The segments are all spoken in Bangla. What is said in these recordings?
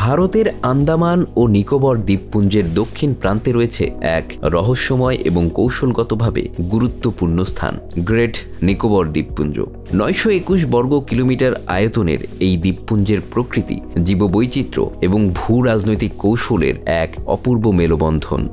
ভারতের আন্দামান ও নিকোবর দ্বীপপুঞ্জের দক্ষিণ প্রান্তে রয়েছে এক রহস্যময় এবং কৌশলগতভাবে গুরুত্বপূর্ণ স্থান, গ্রেট নিকোবর দ্বীপপুঞ্জ। 921 বর্গ কিলোমিটার আয়তনের এই দ্বীপপুঞ্জের প্রকৃতি, জীববৈচিত্র্য এবং ভূ রাজনৈতিক কৌশলের এক অপূর্ব মেলবন্ধন।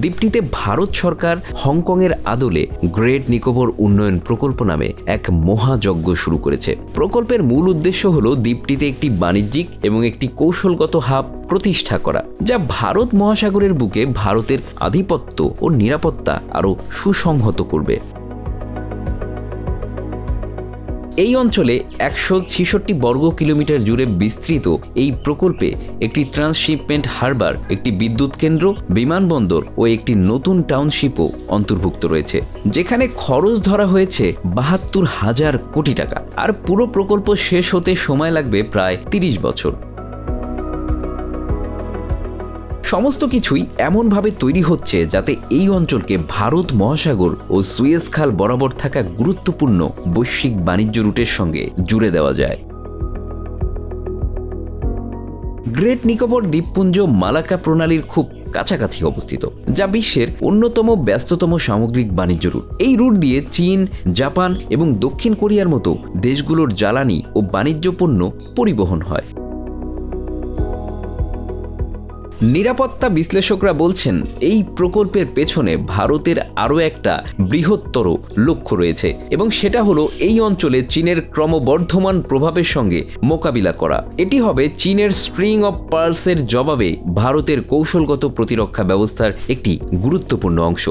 দ্বীপটিতে ভারত সরকার হংকংয়ের আদলে গ্রেট নিকোবর উন্নয়ন প্রকল্প নামে এক মহাযজ্ঞ শুরু করেছে। প্রকল্পের মূল উদ্দেশ্য হল দ্বীপটিতে একটি বাণিজ্যিক এবং একটি কৌশলগত হাব প্রতিষ্ঠা করা, যা ভারত মহাসাগরের বুকে ভারতের আধিপত্য ও নিরাপত্তা আরও সুসংহত করবে। এই অঞ্চলে 166 বর্গ কিলোমিটার জুড়ে বিস্তৃত এই প্রকল্পে একটি ট্রান্সশিপমেন্ট হারবার, একটি বিদ্যুৎ কেন্দ্র, বিমানবন্দর ও একটি নতুন টাউনশিপও অন্তর্ভুক্ত রয়েছে, যেখানে খরচ ধরা হয়েছে 72,000 কোটি টাকা। আর পুরো প্রকল্প শেষ হতে সময় লাগবে প্রায় 30 বছর। সমস্ত কিছুই এমনভাবে তৈরি হচ্ছে যাতে এই অঞ্চলকে ভারত মহাসাগর ও সুয়েজ খাল বরাবর থাকা গুরুত্বপূর্ণ বৈশ্বিক বাণিজ্য রুটের সঙ্গে জুড়ে দেওয়া যায়। গ্রেট নিকোবর দ্বীপপুঞ্জ মালাক্কা প্রণালীর খুব কাছাকাছি অবস্থিত, যা বিশ্বের অন্যতম ব্যস্ততম সামগ্রিক বাণিজ্য রুট। এই রুট দিয়ে চীন, জাপান এবং দক্ষিণ কোরিয়ার মতো দেশগুলোর জ্বালানি ও বাণিজ্য পণ্য পরিবহন হয়। নিরাপত্তা বিশ্লেষকরা বলছেন, এই প্রকল্পের পেছনে ভারতের আরও একটা বৃহত্তর লক্ষ্য রয়েছে, এবং সেটা হলো এই অঞ্চলে চীনের ক্রমবর্ধমান প্রভাবের সঙ্গে মোকাবিলা করা। এটি হবে চীনের স্ট্রিং অফ পার্লসের জবাবে ভারতের কৌশলগত প্রতিরক্ষা ব্যবস্থার একটি গুরুত্বপূর্ণ অংশ।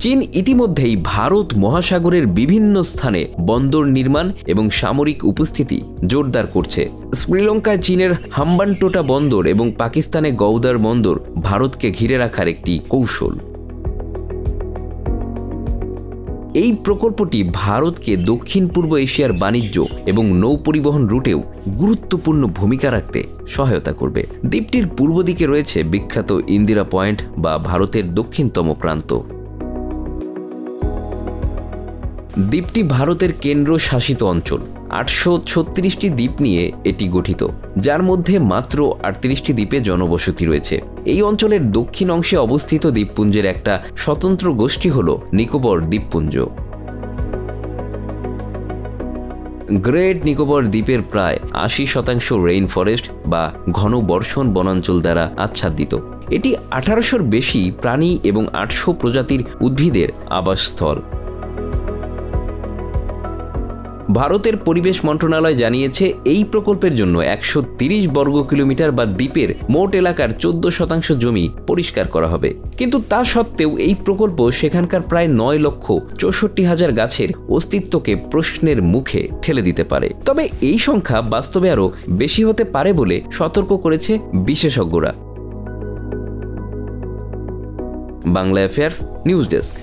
চীন ইতিমধ্যেই ভারত মহাসাগরের বিভিন্ন স্থানে বন্দর নির্মাণ এবং সামরিক উপস্থিতি জোরদার করছে। শ্রীলঙ্কায় চীনের হাম্বানটোটা বন্দর এবং পাকিস্তানে গওদার বন্দর ভারতকে ঘিরে রাখার একটি কৌশল। এই প্রকল্পটি ভারতকে দক্ষিণ পূর্ব এশিয়ার বাণিজ্য এবং নৌ পরিবহন রুটেও গুরুত্বপূর্ণ ভূমিকা রাখতে সহায়তা করবে। দ্বীপটির পূর্ব দিকে রয়েছে বিখ্যাত ইন্দিরা পয়েন্ট বা ভারতের দক্ষিণতম প্রান্ত। দ্বীপটি ভারতের কেন্দ্র শাসিত অঞ্চল। 836টি দ্বীপ নিয়ে এটি গঠিত, যার মধ্যে মাত্র 38টি দ্বীপে জনবসতি রয়েছে। এই অঞ্চলের দক্ষিণ অংশে অবস্থিত দ্বীপপুঞ্জের একটা স্বতন্ত্র গোষ্ঠী হল নিকোবর দ্বীপপুঞ্জ। গ্রেট নিকোবর দ্বীপের প্রায় 80% রেইন ফরেস্ট বা ঘন বর্ষণ বনাঞ্চল দ্বারা আচ্ছাদিত। এটি 1800-র বেশি প্রাণী এবং 800 প্রজাতির উদ্ভিদের আবাসস্থল। ভারতের পরিবেশ মন্ত্রণালয় জানিয়েছে, এই প্রকল্পের জন্য 130 বর্গ কিলোমিটার বা দ্বীপের মোট এলাকার 14% জমি পরিষ্কার করা হবে। কিন্তু তা সত্ত্বেও এই প্রকল্প সেখানকার প্রায় 9,64,000 গাছের অস্তিত্বকে প্রশ্নের মুখে ঠেলে দিতে পারে। তবে এই সংখ্যা বাস্তবে আরও বেশি হতে পারে বলে সতর্ক করেছে বিশেষজ্ঞরা। Bangla affairs news desk.